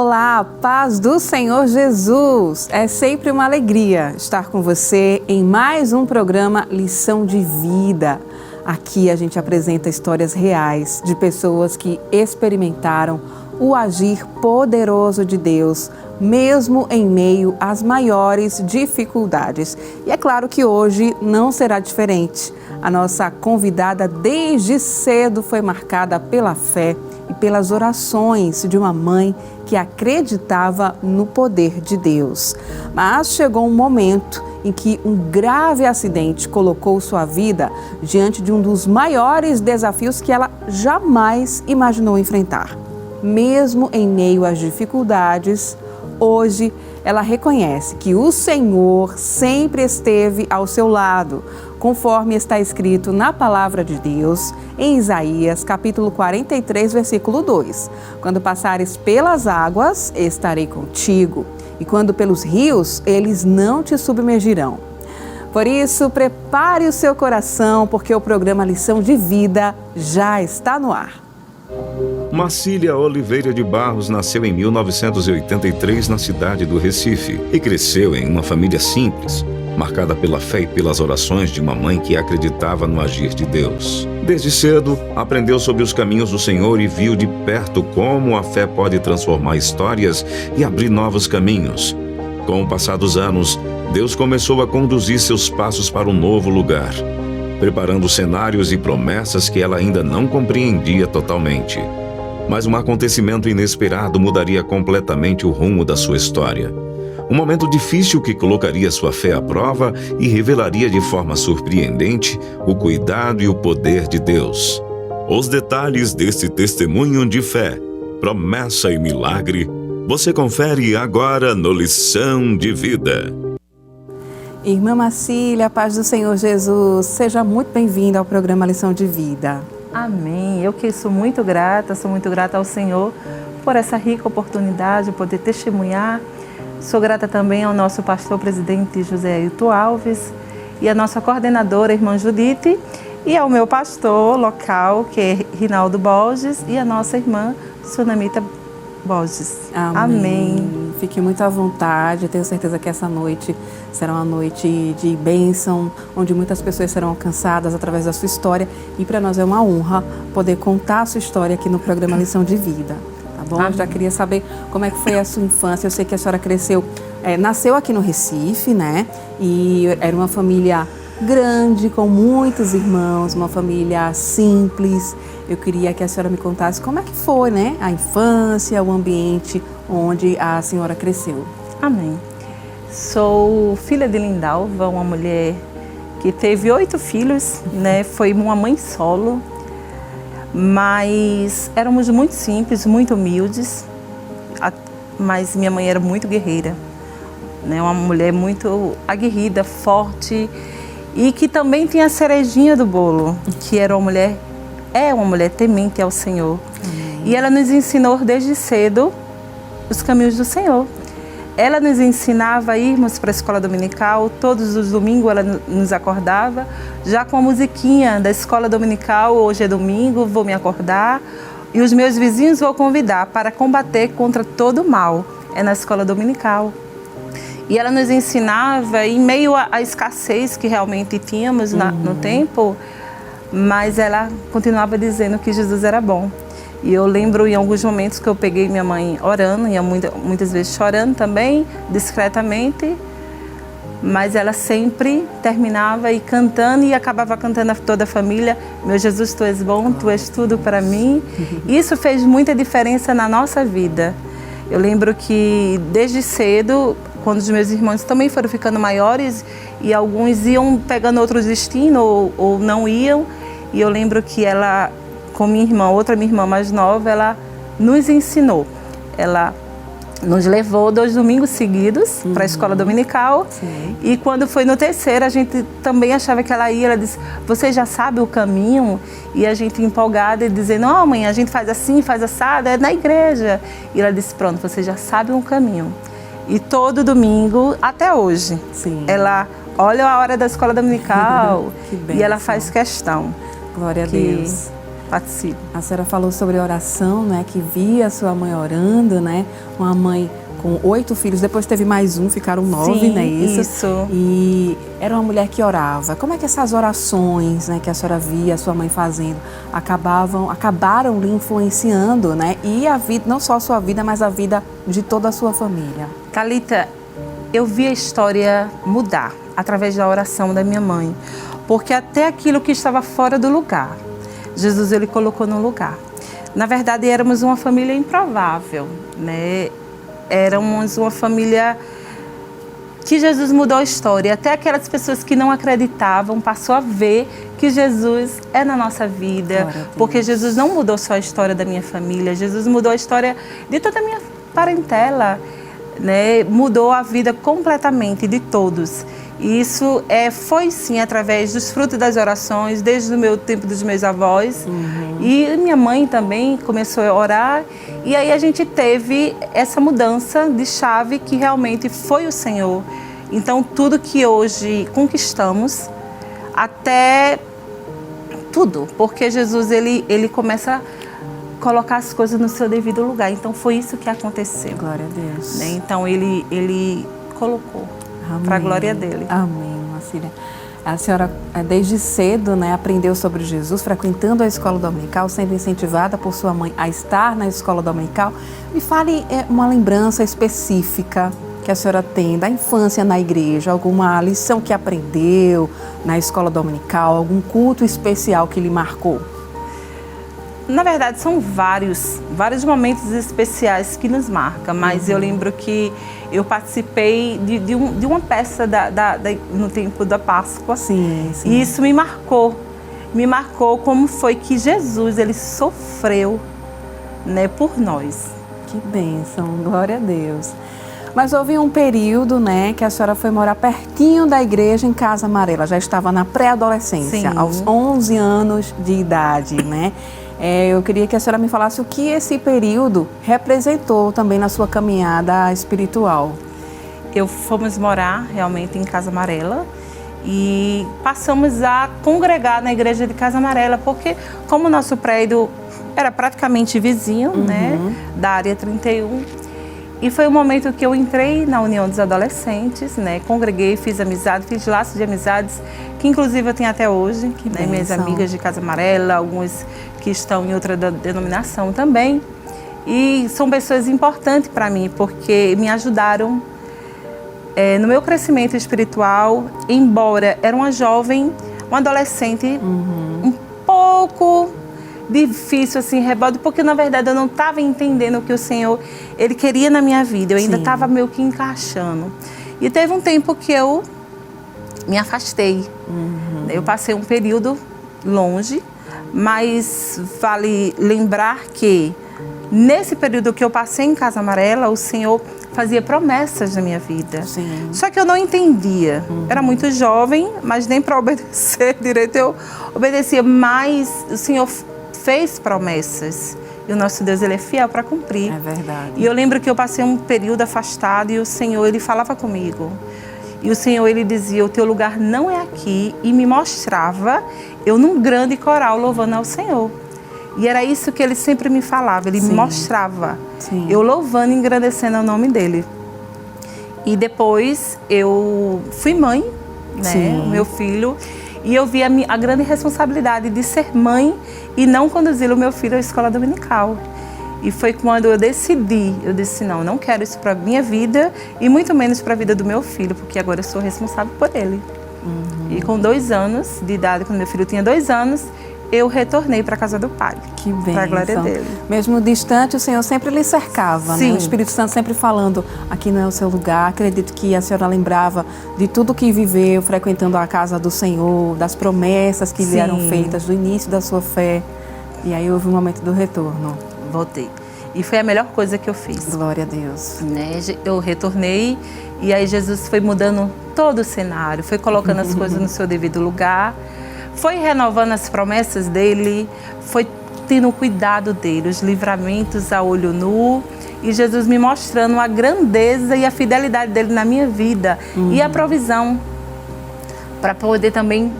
Olá, paz do Senhor Jesus! É sempre uma alegria estar com você em mais um programa Lição de Vida. Aqui a gente apresenta histórias reais de pessoas que experimentaram o agir poderoso de Deus, mesmo em meio às maiores dificuldades. E é claro que hoje não será diferente. A nossa convidada desde cedo foi marcada pela fé e pelas orações de uma mãe que acreditava no poder de Deus. Mas chegou um momento em que um grave acidente colocou sua vida diante de um dos maiores desafios que ela jamais imaginou enfrentar. Mesmo em meio às dificuldades, hoje ela reconhece que o Senhor sempre esteve ao seu lado, conforme está escrito na palavra de Deus, em Isaías, capítulo 43, versículo 2. Quando passares pelas águas, estarei contigo, e quando pelos rios, eles não te submergirão. Por isso, prepare o seu coração, porque o programa Lição de Vida já está no ar. Marcília Oliveira de Barros nasceu em 1983 na cidade do Recife e cresceu em uma família simples, marcada pela fé e pelas orações de uma mãe que acreditava no agir de Deus. Desde cedo, aprendeu sobre os caminhos do Senhor e viu de perto como a fé pode transformar histórias e abrir novos caminhos. Com o passar dos anos, Deus começou a conduzir seus passos para um novo lugar, preparando cenários e promessas que ela ainda não compreendia totalmente. Mas um acontecimento inesperado mudaria completamente o rumo da sua história. Um momento difícil que colocaria sua fé à prova e revelaria de forma surpreendente o cuidado e o poder de Deus. Os detalhes desse testemunho de fé, promessa e milagre, você confere agora no Lição de Vida. Irmã Marcília, paz do Senhor Jesus, seja muito bem-vinda ao programa Lição de Vida. Amém. Eu que sou muito grata ao Senhor por essa rica oportunidade de poder testemunhar. Sou grata também ao nosso pastor presidente José Ailton Alves e à nossa coordenadora, irmã Judite, e ao meu pastor local, que é Rinaldo Borges, e a nossa irmã Sunamita Borges. Amém. Fique muito à vontade, tenho certeza que essa noite será uma noite de bênção, onde muitas pessoas serão alcançadas através da sua história, e para nós é uma honra poder contar a sua história aqui no programa Lição de Vida, tá bom? Eu já queria saber como é que foi a sua infância. Eu sei que a senhora cresceu, nasceu aqui no Recife, né? E era uma família grande, com muitos irmãos, uma família simples. Eu queria que a senhora me contasse como é que foi, né? A infância, o ambiente onde a senhora cresceu. Amém. Sou filha de Lindalva, uma mulher que teve 8 filhos, né? Foi uma mãe solo, mas éramos muito simples, muito humildes, mas minha mãe era muito guerreira, né? Uma mulher muito aguerrida, forte, e que também tinha a cerejinha do bolo, que era uma mulher temente ao Senhor. E ela nos ensinou desde cedo os caminhos do Senhor. Ela nos ensinava a irmos para a escola dominical, todos os domingos ela nos acordava, já com a musiquinha da escola dominical: hoje é domingo, vou me acordar, e os meus vizinhos vou convidar para combater contra todo o mal. É na escola dominical. E ela nos ensinava, em meio à escassez que realmente tínhamos no tempo, mas ela continuava dizendo que Jesus era bom. E eu lembro em alguns momentos que eu peguei minha mãe orando, e muitas vezes chorando também, discretamente, mas ela sempre terminava e cantando, e acabava cantando a toda a família: meu Jesus, tu és bom, tu és tudo para mim. Isso fez muita diferença na nossa vida. Eu lembro que desde cedo, quando os meus irmãos também foram ficando maiores e alguns iam pegando outro destino ou não iam, e eu lembro que ela, com minha irmã mais nova, ela nos ensinou. Ela nos levou 2 domingos seguidos para a escola dominical. Sim. E quando foi no terceiro, a gente também achava que ela ia. Ela disse: você já sabe o caminho? E a gente empolgada e dizendo: não, mãe, a gente faz assim, faz assado, é na igreja. E ela disse: pronto, você já sabe o caminho. E todo domingo, até hoje, Sim. ela olha a hora da escola dominical Que e ela bênção. faz questão. Glória a Deus. participo. A senhora falou sobre oração, né? Que via a sua mãe orando, né? Uma mãe com 8 filhos, depois teve mais um, ficaram 9, Sim, né? isso. E era uma mulher que orava. Como é que essas orações, né, que a senhora via a sua mãe fazendo, acabaram lhe influenciando, né? E a vida, não só a sua vida, mas a vida de toda a sua família? Thalita, eu vi a história mudar através da oração da minha mãe, porque até aquilo que estava fora do lugar, Jesus ele colocou no lugar. Na verdade, éramos uma família improvável, né? Éramos uma família que Jesus mudou a história. Até aquelas pessoas que não acreditavam passou a ver que Jesus é na nossa vida, porque Jesus não mudou só a história da minha família, Jesus mudou a história de toda a minha parentela, né? Mudou a vida completamente de todos. E isso foi sim através dos frutos das orações, desde o meu tempo dos meus avós. E minha mãe também começou a orar. E aí a gente teve essa mudança de chave que realmente foi o Senhor. Então tudo que hoje conquistamos, até tudo, porque Jesus ele começa a colocar as coisas no seu devido lugar. Então foi isso que aconteceu. Glória a Deus. Né? Então ele colocou. Para a glória dele. Amém, Marcília. A senhora, desde cedo, né, aprendeu sobre Jesus, frequentando a escola dominical, sendo incentivada por sua mãe a estar na escola dominical. Me fale uma lembrança específica que a senhora tem da infância na igreja, alguma lição que aprendeu na escola dominical, algum culto especial que lhe marcou? Na verdade, são vários momentos especiais que nos marcam, mas eu lembro que eu participei de uma peça no tempo da Páscoa. Sim. E isso me marcou como foi que Jesus, ele sofreu, né, por nós. Que bênção, glória a Deus. Mas houve um período, né, que a senhora foi morar pertinho da igreja em Casa Amarela, já estava na pré-adolescência, aos 11 anos de idade, né? Eu queria que a senhora me falasse o que esse período representou também na sua caminhada espiritual. Fomos morar realmente em Casa Amarela e passamos a congregar na igreja de Casa Amarela, porque como o nosso prédio era praticamente vizinho, né, da área 31, e foi o momento que eu entrei na União dos Adolescentes, né, congreguei, fiz amizade, fiz laços de amizades, que inclusive eu tenho até hoje, né, minhas amigas de Casa Amarela, algumas que estão em outra denominação também. E são pessoas importantes para mim, porque me ajudaram no meu crescimento espiritual, embora era uma jovem, uma adolescente, um pouco difícil, assim, rebelde, porque na verdade eu não estava entendendo o que o Senhor, ele queria na minha vida, eu ainda estava meio que encaixando. E teve um tempo que eu me afastei, eu passei um período longe, mas vale lembrar que nesse período que eu passei em Casa Amarela, o Senhor fazia promessas na minha vida. Sim. Só que eu não entendia. Era muito jovem, mas nem para obedecer direito eu obedecia. Mas o Senhor fez promessas. E o nosso Deus, ele é fiel para cumprir. É verdade. E eu lembro que eu passei um período afastado e o Senhor, ele falava comigo. E o Senhor, ele dizia, o teu lugar não é aqui. E me mostrava eu num grande coral louvando ao Senhor. E era isso que ele sempre me falava, ele me mostrava. Eu louvando e engrandecendo o nome dele. E depois eu fui mãe, né, o meu filho, e eu vi a grande responsabilidade de ser mãe e não conduzir o meu filho à escola dominical. E foi quando eu disse, não quero isso para a minha vida e muito menos para a vida do meu filho, porque agora eu sou responsável por ele. E com 2 anos de idade, quando meu filho tinha 2 anos, eu retornei para a casa do Pai. Que bênção. Para a glória dele. Mesmo distante, o Senhor sempre lhe cercava, né? O Espírito Santo sempre falando, aqui não é o seu lugar. Acredito que a senhora lembrava de tudo que viveu, frequentando a casa do Senhor, das promessas que lhe eram feitas, do início da sua fé. E aí houve um momento do retorno. Voltei. E foi a melhor coisa que eu fiz. Glória a Deus. Né? Eu retornei e aí Jesus foi mudando todo o cenário, foi colocando as coisas no seu devido lugar, foi renovando as promessas dele, foi tendo o cuidado dele, os livramentos a olho nu, e Jesus me mostrando a grandeza e a fidelidade dele na minha vida e a provisão para poder também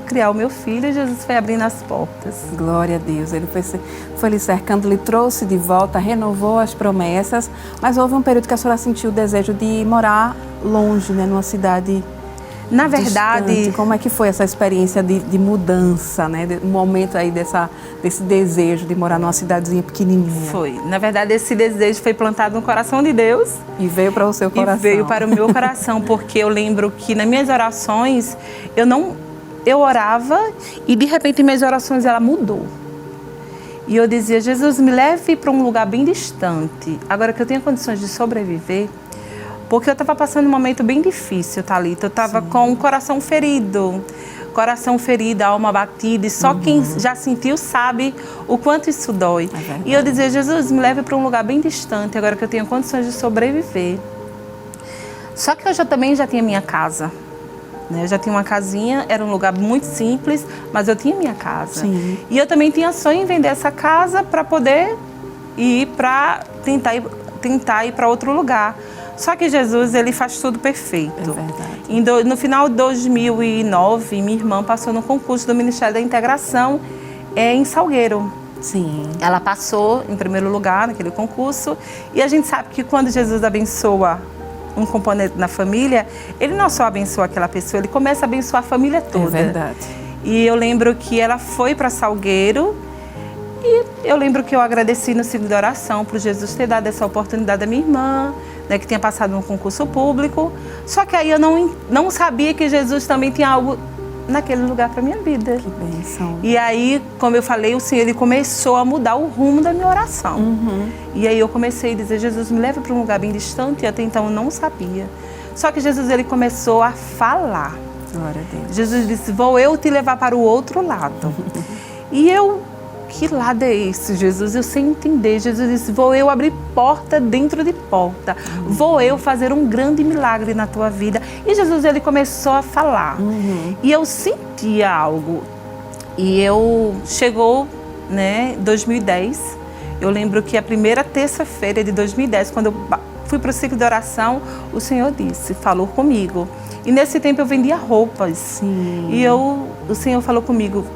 criar o meu filho, e Jesus foi abrindo as portas. Glória a Deus. Ele foi lhe cercando, lhe trouxe de volta, renovou as promessas, mas houve um período que a senhora sentiu o desejo de morar longe, né, numa cidade Na verdade, distante. Como é que foi essa experiência de mudança, né? Um momento aí desse desejo de morar numa cidadezinha pequenininha. foi. Na verdade, esse desejo foi plantado no coração de Deus. E veio para o seu coração. E veio para o meu coração, porque eu lembro que nas minhas orações, eu orava e de repente minhas orações ela mudou. E eu dizia, Jesus, me leve para um lugar bem distante, agora que eu tenho condições de sobreviver, porque eu estava passando um momento bem difícil, Thalita. Eu estava com o coração ferido, alma abatida, e só quem já sentiu sabe o quanto isso dói. E eu dizia, Jesus, me leve para um lugar bem distante, agora que eu tenho condições de sobreviver. Só que eu também já tinha minha casa. Eu já tinha uma casinha, era um lugar muito simples, mas eu tinha minha casa. Sim. E eu também tinha sonho em vender essa casa para poder ir para tentar ir para outro lugar. Só que Jesus, ele faz tudo perfeito. É verdade. No final de 2009, minha irmã passou no concurso do Ministério da Integração em Salgueiro. Sim. Ela passou em primeiro lugar naquele concurso, e a gente sabe que quando Jesus abençoa um componente na família, ele não só abençoa aquela pessoa, ele começa a abençoar a família toda. É verdade. E eu lembro que ela foi para Salgueiro, e eu lembro que eu agradeci no ciclo de oração por Jesus ter dado essa oportunidade à minha irmã, né, que tinha passado no concurso público. Só que aí eu não sabia que Jesus também tinha algo naquele lugar para minha vida. Que bênção. E aí, como eu falei, o Senhor ele começou a mudar o rumo da minha oração. E aí eu comecei a dizer, Jesus, me leva para um lugar bem distante, e até então eu não sabia. Só que Jesus ele começou a falar. Glória a Deus. Jesus disse, vou eu te levar para o outro lado. E eu, que lado é esse, Jesus? Eu sem entender. Jesus disse, vou eu abrir porta dentro de porta. Vou eu fazer um grande milagre na tua vida. E Jesus, ele começou a falar. E eu sentia algo. E chegou, né, 2010. Eu lembro que a primeira terça-feira de 2010, quando eu fui para o ciclo de oração, o Senhor falou comigo. E nesse tempo eu vendia roupas. Sim. E o Senhor falou comigo,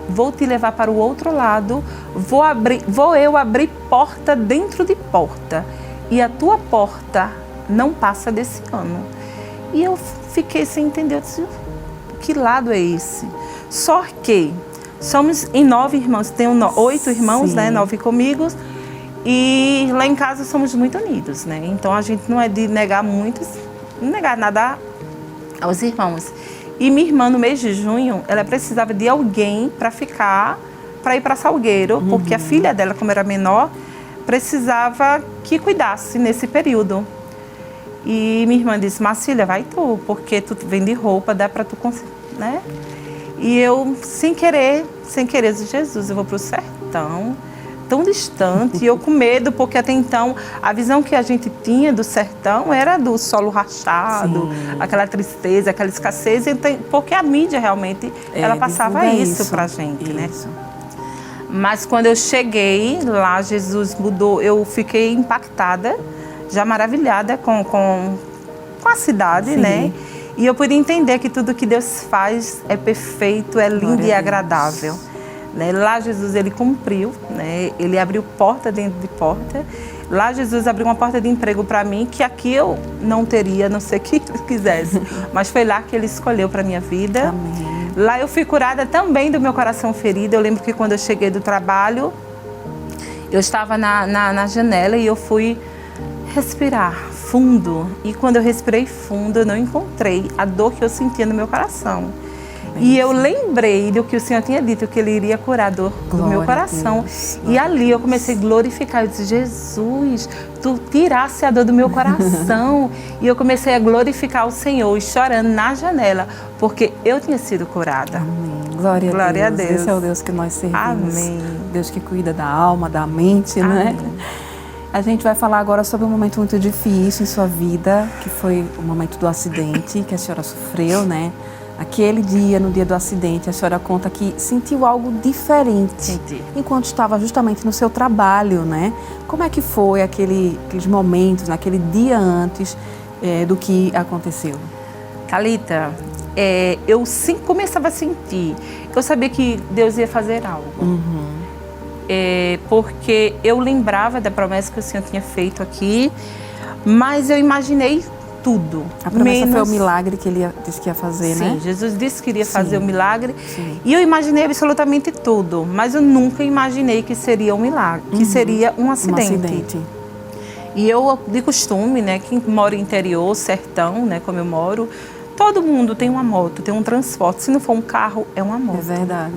vou te levar para o outro lado, vou eu abrir porta dentro de porta, e a tua porta não passa desse ano. E eu fiquei sem entender, eu disse, que lado é esse? Só que somos em 9 irmãos, tenho 8 irmãos, Sim. né, 9 comigo, e lá em casa somos muito unidos, né? Então a gente não é de negar nada aos irmãos. E minha irmã, no mês de junho, ela precisava de alguém para ir para Salgueiro, porque a filha dela, como era menor, precisava que cuidasse nesse período. E minha irmã disse, Marcília, vai tu, porque tu vende roupa, dá para tu conseguir, né? E eu, sem querer, disse, Jesus, eu vou para o sertão, tão distante, e eu com medo, porque até então a visão que a gente tinha do sertão era do solo rachado, Sim. aquela tristeza, aquela escassez, porque a mídia realmente ela passava isso pra gente, né? Mas quando eu cheguei lá, Jesus mudou, eu fiquei impactada, já maravilhada com a cidade, Sim. né? E eu pude entender que tudo que Deus faz é perfeito, é lindo Glória e a agradável. Né? Lá Jesus ele cumpriu, né? Ele abriu porta dentro de porta. Lá Jesus abriu uma porta de emprego para mim que aqui eu não teria, a não ser que ele quisesse. Mas foi lá que ele escolheu para minha vida. Amém. Lá eu fui curada também do meu coração ferido. Eu lembro que quando eu cheguei do trabalho, eu estava na janela e eu fui respirar fundo. E quando eu respirei fundo, eu não encontrei a dor que eu sentia no meu coração. E eu lembrei do que o Senhor tinha dito, que Ele iria curar a dor do meu coração. E ali eu comecei a glorificar. Eu disse, Jesus, Tu tirasse a dor do meu coração. E eu comecei a glorificar o Senhor, chorando na janela, porque eu tinha sido curada. Amém. Glória a Deus. Esse é o Deus que nós servimos. Amém. Deus que cuida da alma, da mente, Amém. né? A gente vai falar agora sobre um momento muito difícil em sua vida, que foi o momento do acidente que a senhora sofreu, né? Aquele dia, no dia do acidente, a senhora conta que sentiu algo diferente. Senti. Enquanto estava justamente no seu trabalho, né? Como é que foi aqueles momentos, naquele dia antes do que aconteceu? Thalita, eu começava a sentir. Eu sabia que Deus ia fazer algo. Porque eu lembrava da promessa que o Senhor tinha feito aqui, mas eu imaginei tudo. A promessa foi o milagre que ele disse que ia fazer, né? Sim, Jesus disse que iria fazer o Sim. milagre. Sim. E eu imaginei absolutamente tudo, mas eu nunca imaginei que seria um milagre, que seria um acidente. E eu, de costume, né, quem mora em interior, sertão, né, como eu moro, todo mundo tem uma moto, tem um transporte. Se não for um carro, é uma moto. É verdade.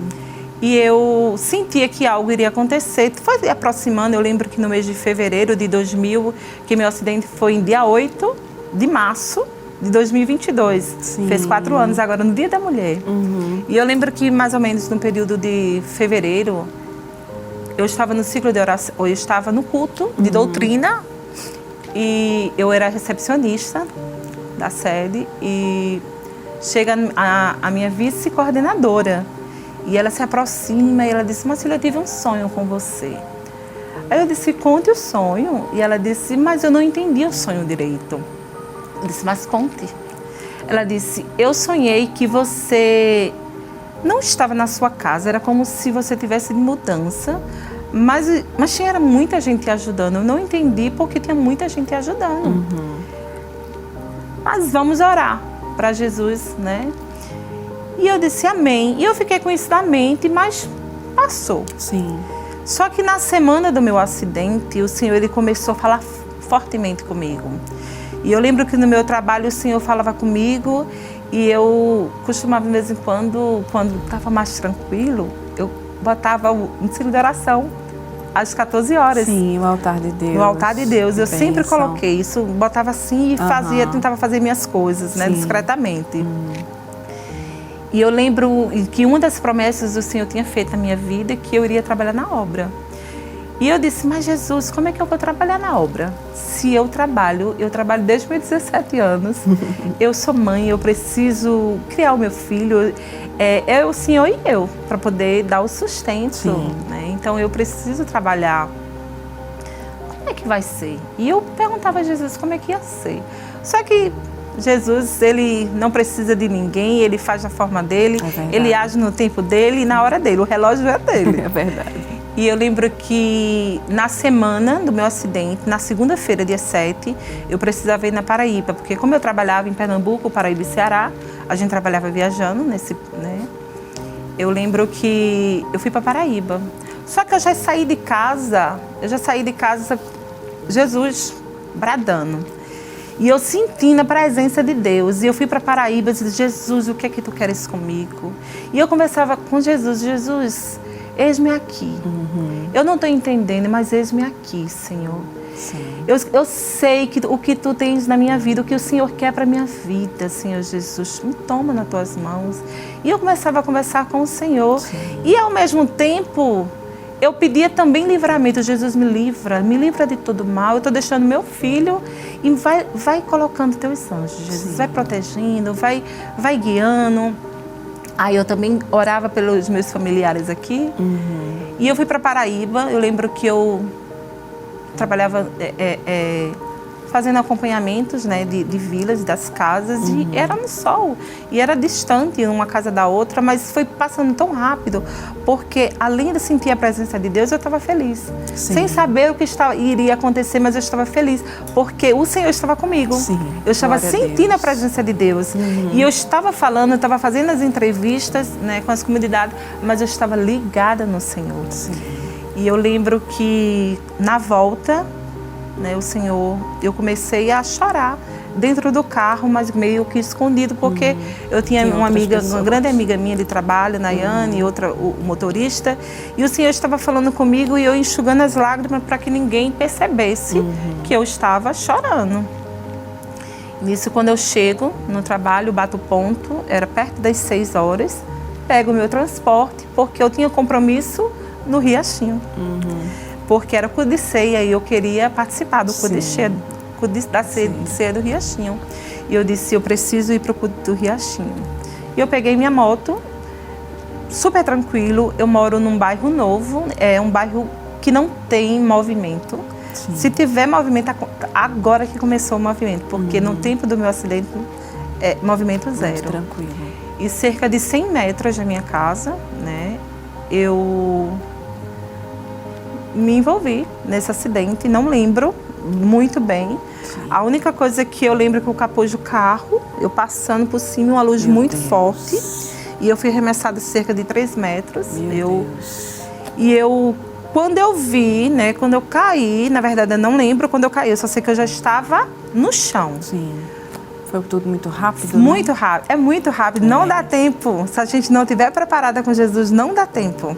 E eu sentia que algo iria acontecer. Foi aproximando, eu lembro que no mês de fevereiro de 2000, que meu acidente foi em dia 8 de março de 2022. Sim. Fez 4 anos agora, no Dia da Mulher. E eu lembro que mais ou menos no período de fevereiro, eu estava no ciclo de oração, eu estava no culto de doutrina e eu era recepcionista da sede e chega a minha vice-coordenadora e ela se aproxima e ela disse: Marcília, eu tive um sonho com você. Aí eu disse: conte o sonho. E ela disse: mas eu não entendi o sonho direito. Eu disse: mas conte. Ela disse: eu sonhei que você não estava na sua casa, era como se você tivesse de mudança, mas tinha muita gente ajudando. Eu não entendi porque tinha muita gente ajudando. Mas vamos orar para Jesus, né? E eu disse amém. E eu fiquei com isso na mente, mas passou. Sim. Só que na semana do meu acidente, o Senhor ele começou a falar fortemente comigo. E eu lembro que no meu trabalho o Senhor falava comigo e eu costumava de vez em quando estava mais tranquilo, eu botava o ciclo de oração às 14 horas. Sim, o altar de Deus. No altar de Deus. Eu sempre Bênção. coloquei isso, botava assim e tentava fazer minhas coisas, né, discretamente. E eu lembro que uma das promessas o Senhor tinha feito na minha vida é que eu iria trabalhar na obra. E eu disse: mas Jesus, como é que eu vou trabalhar na obra? Se eu trabalho desde meus 17 anos, eu sou mãe, eu preciso criar o meu filho, é o Senhor e eu, para poder dar o sustento. Né? Então eu preciso trabalhar. Como é que vai ser? E eu perguntava a Jesus como é que ia ser. Só que Jesus, ele não precisa de ninguém, ele faz da forma dele, ele age no tempo dele e na hora dele, o relógio é dele. É verdade. E eu lembro que na semana do meu acidente, na segunda-feira, dia 7, eu precisava ir na Paraíba, porque como eu trabalhava em Pernambuco, Paraíba e Ceará, a gente trabalhava viajando né? Eu lembro que eu fui para Paraíba. Só que eu já saí de casa, Jesus bradando. E eu sentindo a presença de Deus. E eu fui para Paraíba e disse: Jesus, o que é que tu queres comigo? E eu conversava com Jesus: Jesus, eis-me aqui. Eu não estou entendendo, mas eis-me aqui, Senhor. Eu sei que o que tu tens na minha vida, o que o Senhor quer para a minha vida, Senhor Jesus, me toma nas tuas mãos. E eu começava a conversar com o Senhor. E ao mesmo tempo, eu pedia também livramento. Jesus, me livra de todo mal. Eu estou deixando meu filho e vai colocando teus anjos, Jesus. Vai protegendo, vai guiando. Aí eu também orava pelos meus familiares aqui. E eu fui para Paraíba. Eu lembro que eu trabalhava fazendo acompanhamentos, né, de vilas, das casas. E era no sol. E era distante uma casa da outra, mas foi passando tão rápido. Porque além de sentir a presença de Deus, eu estava feliz. Sem saber o que iria acontecer, mas eu estava feliz. Porque o Senhor estava comigo. Eu estava sentindo a presença de Deus. E eu estava falando, eu estava fazendo as entrevistas, né, com as comunidades, mas eu estava ligada no Senhor. E eu lembro que na volta, né, o Senhor, eu comecei a chorar dentro do carro, mas meio que escondido, porque eu tinha uma amiga, uma grande amiga minha de trabalho, Nayane, e outra, o motorista, e o Senhor estava falando comigo e eu enxugando as lágrimas para que ninguém percebesse que eu estava chorando. Nisso, quando eu chego no trabalho, bato ponto, era perto das 6 horas, pego o meu transporte, porque eu tinha compromisso no Riachinho. Porque era cu de ceia e eu queria participar do cu de ceia, da ceia do Riachinho. E eu disse: eu preciso ir para o cu do Riachinho. E eu peguei minha moto, super tranquilo. Eu moro num bairro novo, é um bairro que não tem movimento. Se tiver movimento, agora que começou o movimento, porque no tempo do meu acidente, movimento zero. Muito tranquilo. E cerca de 100 metros da minha casa, né, eu me envolvi nesse acidente, não lembro muito bem. Sim. A única coisa que eu lembro é que o capô do carro, eu passando por cima, uma luz muito forte, e eu fui arremessada cerca de 3 metros. Quando eu vi, né, quando eu caí, na verdade eu não lembro quando eu caí, eu só sei que eu já estava no chão. Sim. Foi tudo muito rápido, Muito né? rápido, é muito rápido, não dá tempo. Se a gente não estiver preparada com Jesus, não dá tempo.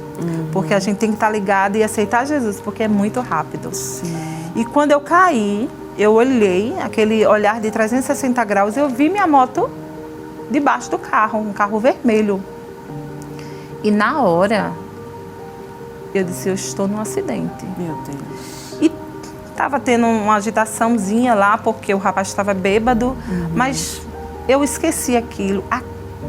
Porque a gente tem que estar ligada e aceitar Jesus, porque é muito rápido. Sim. E quando eu caí, eu olhei, aquele olhar de 360 graus, eu vi minha moto debaixo do carro, um carro vermelho. E na hora, eu disse, eu estou num acidente. Meu Deus. E estava tendo uma agitaçãozinha lá, porque o rapaz estava bêbado, mas eu esqueci aquilo. A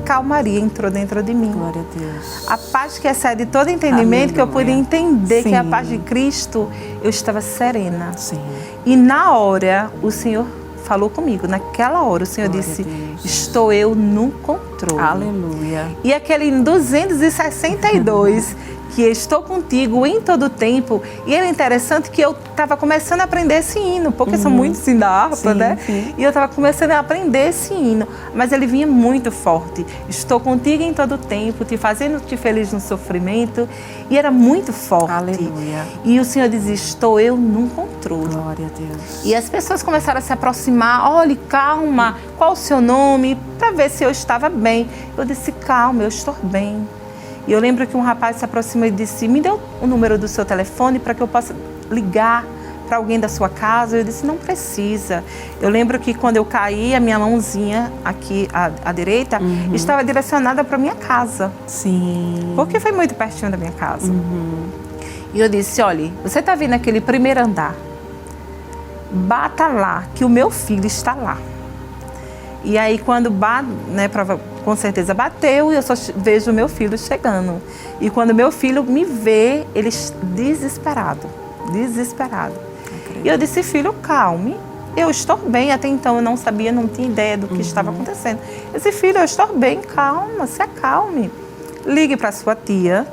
calmaria entrou dentro de mim. Glória a Deus. A paz que excede todo entendimento, que eu pude entender que a Sim. paz de Cristo, eu estava serena. Sim. E na hora, o Senhor falou comigo. Naquela hora, o Senhor Glória disse, a Deus. estou eu no controle. Aleluia. E aquele 262, que estou contigo em todo o tempo. E era interessante que eu estava começando a aprender esse hino, porque são muitos hinos da harpa, Sim, né? sim. E eu estava começando a aprender esse hino. Mas ele vinha muito forte. Estou contigo em todo o tempo, te fazendo-te feliz no sofrimento. E era muito forte. Aleluia. E o Senhor dizia, estou eu num controle. Glória a Deus. E as pessoas começaram a se aproximar, olhe, calma, qual o seu nome? Para ver se eu estava bem. Eu disse, calma, eu estou bem. E eu lembro que um rapaz se aproximou e disse, me dê o número do seu telefone para que eu possa ligar para alguém da sua casa. Eu disse, não precisa. Eu lembro que quando eu caí, a minha mãozinha aqui, à direita, estava direcionada para minha casa. Sim. Porque foi muito pertinho da minha casa. E eu disse, olha, você está vindo naquele primeiro andar. Bata lá, que o meu filho está lá. E aí quando bate, né, com certeza bateu, e eu só vejo o meu filho chegando. E quando meu filho me vê, ele desesperado. E eu disse, filho, calme, eu estou bem. Até então eu não sabia, não tinha ideia do que estava acontecendo. Eu disse, filho, eu estou bem, calma, se acalme. Ligue para sua tia,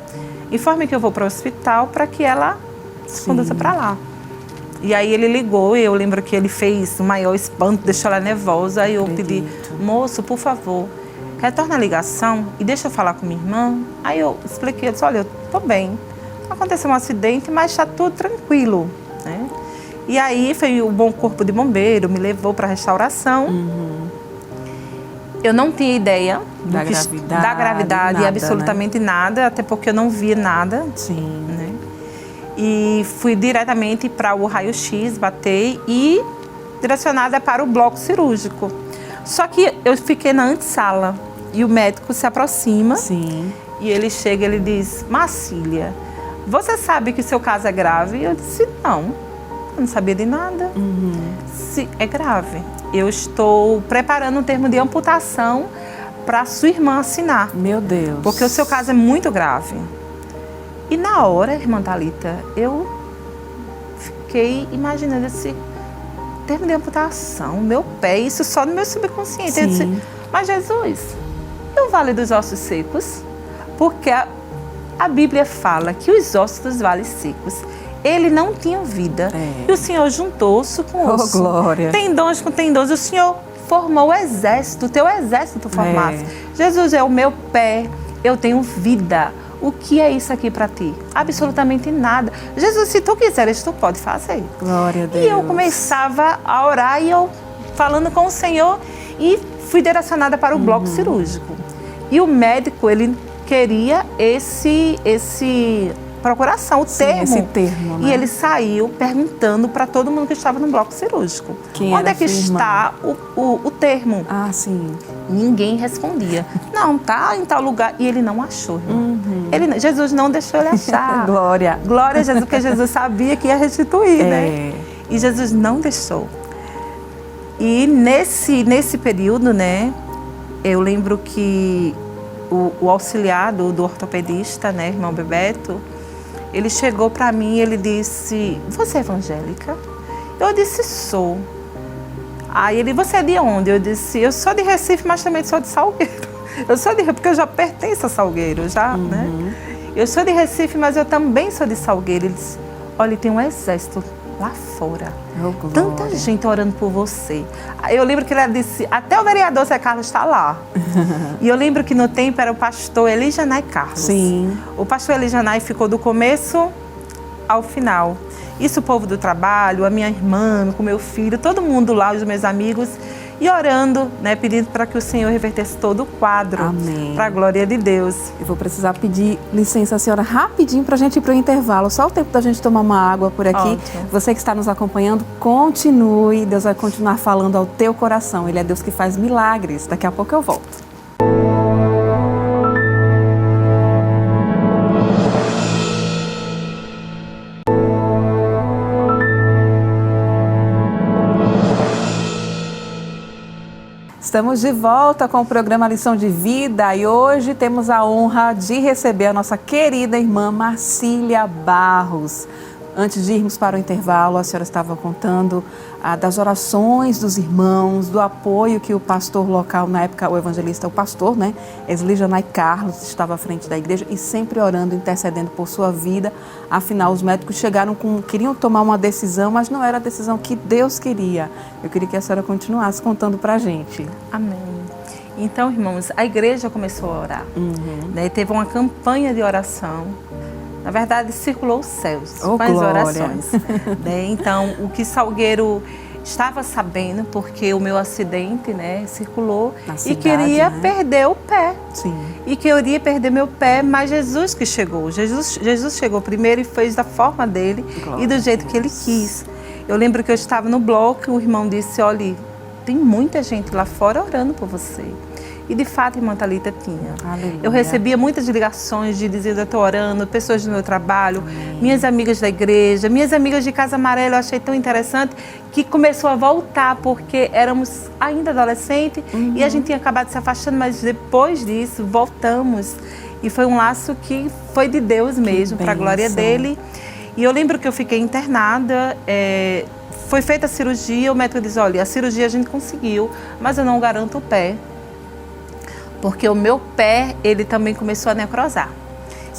informe que eu vou para o hospital para que ela se conduza para lá. E aí ele ligou, e eu lembro que ele fez o maior espanto, deixou ela nervosa. Aí eu pedi, moço, por favor, retorna a ligação e deixa eu falar com minha irmã. Aí eu expliquei, eu disse, olha, eu estou bem. Aconteceu um acidente, mas está tudo tranquilo, né? E aí foi o bom corpo de bombeiro, me levou para a restauração. Eu não tinha ideia da gravidade, nada, absolutamente nada, até porque eu não via nada. Sim. Né? E fui diretamente para o raio-x, bater e direcionada para o bloco cirúrgico. Só que eu fiquei na antessala e o médico se aproxima. Sim. E ele chega e ele diz, Marcília, você sabe que seu caso é grave? E eu disse, não, eu não sabia de nada. Se é grave. Eu estou preparando um termo de amputação para sua irmã assinar. Meu Deus. Porque o seu caso é muito grave. E na hora, irmã Thalita, eu fiquei imaginando esse termo de amputação, meu pé, isso só no meu subconsciente. Sim. Eu disse, mas Jesus, e o vale dos ossos secos? Porque a Bíblia fala que os ossos dos vales secos, ele não tinha vida. E o Senhor juntou osso com osso. Oh, glória. Tendões com tendões. O Senhor formou o exército, o teu exército formasse. Jesus é o meu pé, eu tenho vida. O que é isso aqui para ti? Absolutamente nada. Jesus, se tu quiseres, tu pode fazer. Glória a Deus. E eu começava a orar e eu falando com o Senhor e fui direcionada para o bloco cirúrgico. E o médico, ele queria esse procuração, o termo. Esse termo, né? E ele saiu perguntando para todo mundo que estava no bloco cirúrgico. Onde é que está o termo? Ah, sim. Ninguém respondia. Não, tá em tal lugar. E ele não achou, irmão. Jesus não deixou ele achar. Glória. Glória a Jesus, porque Jesus sabia que ia restituir, né? E Jesus não deixou. E nesse período, né, eu lembro que o auxiliar do ortopedista, né, irmão Bebeto, ele chegou para mim e ele disse, você é evangélica? Eu disse, sou. Aí ele, você é de onde? Eu disse, eu sou de Recife, mas também sou de Salgueiro. Eu sou de Recife, porque eu já pertenço a Salgueiro, já, né? Eu sou de Recife, mas eu também sou de Salgueiro. Ele disse, olha, tem um exército lá fora. Oh, tanta gente orando por você. Eu lembro que ele disse, até o vereador Zé Carlos está lá. E eu lembro que no tempo era o pastor Elijanai Carlos. Sim. O pastor Elijanai ficou do começo ao final. Isso o povo do trabalho, a minha irmã, com meu filho, todo mundo lá, os meus amigos, e orando, né, pedindo para que o Senhor revertesse todo o quadro. Amém. Para a glória de Deus. Eu vou precisar pedir licença, senhora, rapidinho para a gente ir para o intervalo. Só o tempo da gente tomar uma água por aqui. Ótimo. Você que está nos acompanhando, continue. Deus vai continuar falando ao teu coração. Ele é Deus que faz milagres. Daqui a pouco eu volto. Estamos de volta com o programa Lição de Vida e hoje temos a honra de receber a nossa querida irmã Marcília Barros. Antes de irmos para o intervalo, a senhora estava contando das orações dos irmãos, do apoio que o pastor local, na época o evangelista, o pastor, né, Elijanai Carlos, estava à frente da igreja e sempre orando, intercedendo por sua vida. Afinal, os médicos queriam tomar uma decisão, mas não era a decisão que Deus queria. Eu queria que a senhora continuasse contando para a gente. Amém. Então, irmãos, a igreja começou a orar. Né? Teve uma campanha de oração. Na verdade, circulou os céus com as orações. Né? Então, o que Salgueiro estava sabendo, porque o meu acidente, né, circulou e queria perder o pé. Sim. E queria perder meu pé, mas Jesus que chegou. Jesus chegou primeiro e fez da forma dele e do jeito que ele quis. Eu lembro que eu estava no bloco e o irmão disse, olha, tem muita gente lá fora orando por você. E de fato, irmã Thalita, tinha. Aleluia. Eu recebia muitas ligações de dizer, eu estou orando, pessoas do meu trabalho, minhas amigas da igreja, minhas amigas de Casa Amarela. Eu achei tão interessante que começou a voltar, porque éramos ainda adolescentes e a gente tinha acabado se afastando, mas depois disso voltamos. E foi um laço que foi de Deus mesmo, para a glória dele. E eu lembro que eu fiquei internada, foi feita a cirurgia, o médico disse, olha, a cirurgia a gente conseguiu, mas eu não garanto o pé. Porque o meu pé, ele também começou a necrosar.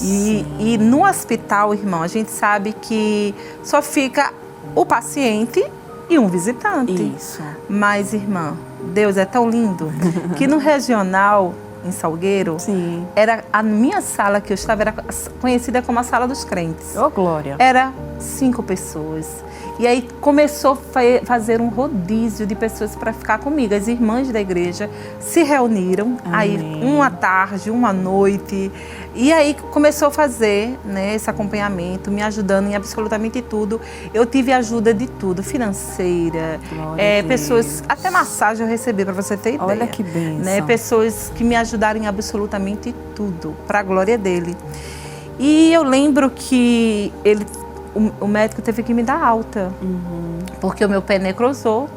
E no hospital, irmão, a gente sabe que só fica o paciente e um visitante. Isso. Mas, irmã, Deus é tão lindo que no regional, em Salgueiro, era a minha sala que eu estava, era conhecida como a sala dos crentes. Oh, glória. Era 5 pessoas. E aí começou a fazer um rodízio de pessoas para ficar comigo. As irmãs da igreja se reuniram, aí uma tarde, uma noite, e aí começou a fazer, né, esse acompanhamento, me ajudando em absolutamente tudo. Eu tive ajuda de tudo, financeira, pessoas, até massagem eu recebi, para você ter ideia. Olha que bênção. Né, pessoas que me ajudaram em absolutamente tudo, para a glória dele. E eu lembro que o médico teve que me dar alta, porque o meu pé necrosou.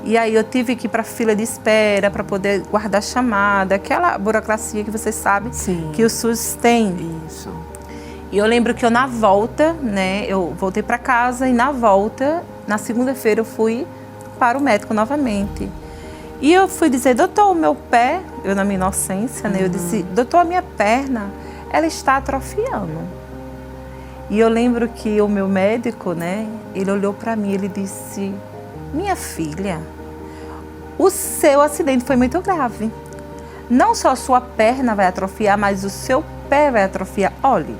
E aí eu tive que ir para a fila de espera para poder guardar chamada, aquela burocracia que vocês sabem que o SUS tem. Isso. E eu lembro que eu na volta, né, eu voltei para casa e na volta, na segunda-feira eu fui para o médico novamente. E eu fui dizer, doutor, o meu pé, eu na minha inocência, né, eu disse, doutor, a minha perna, ela está atrofiando. E eu lembro que o meu médico, né, ele olhou para mim, ele disse, minha filha, o seu acidente foi muito grave. Não só a sua perna vai atrofiar, mas o seu pé vai atrofiar. Olhe,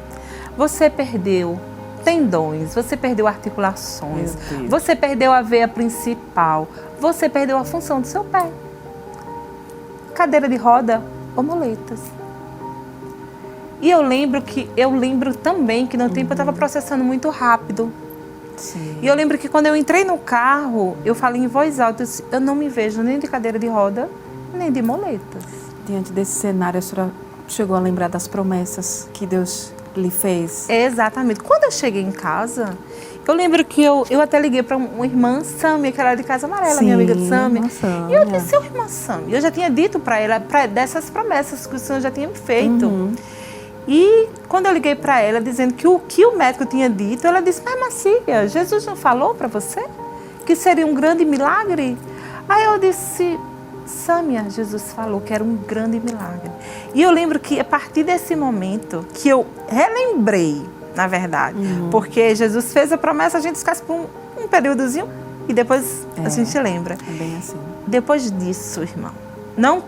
você perdeu tendões, você perdeu articulações, você perdeu a veia principal, você perdeu a função do seu pé. Cadeira de roda ou muletas. E eu lembro também que no tempo eu estava processando muito rápido. E eu lembro que quando eu entrei no carro, eu falei em voz alta, eu não me vejo nem de cadeira de roda, nem de muletas. Diante desse cenário, a senhora chegou a lembrar das promessas que Deus lhe fez? Exatamente. Quando eu cheguei em casa, eu lembro que eu até liguei para uma irmã Sâmia, que era de Casa Amarela, minha amiga Sâmia. E eu disse, irmã Sâmia, eu já tinha dito para ela dessas promessas que o Senhor já tinha me feito. E quando eu liguei para ela dizendo que o que o médico tinha dito, ela disse, mas Marcília, Jesus não falou para você que seria um grande milagre? Aí eu disse, Sâmia, Jesus falou que era um grande milagre. E eu lembro que a partir desse momento que eu relembrei, na verdade, porque Jesus fez a promessa, a gente esquece por um períodozinho e depois a gente lembra. É bem assim. Depois disso, irmão, não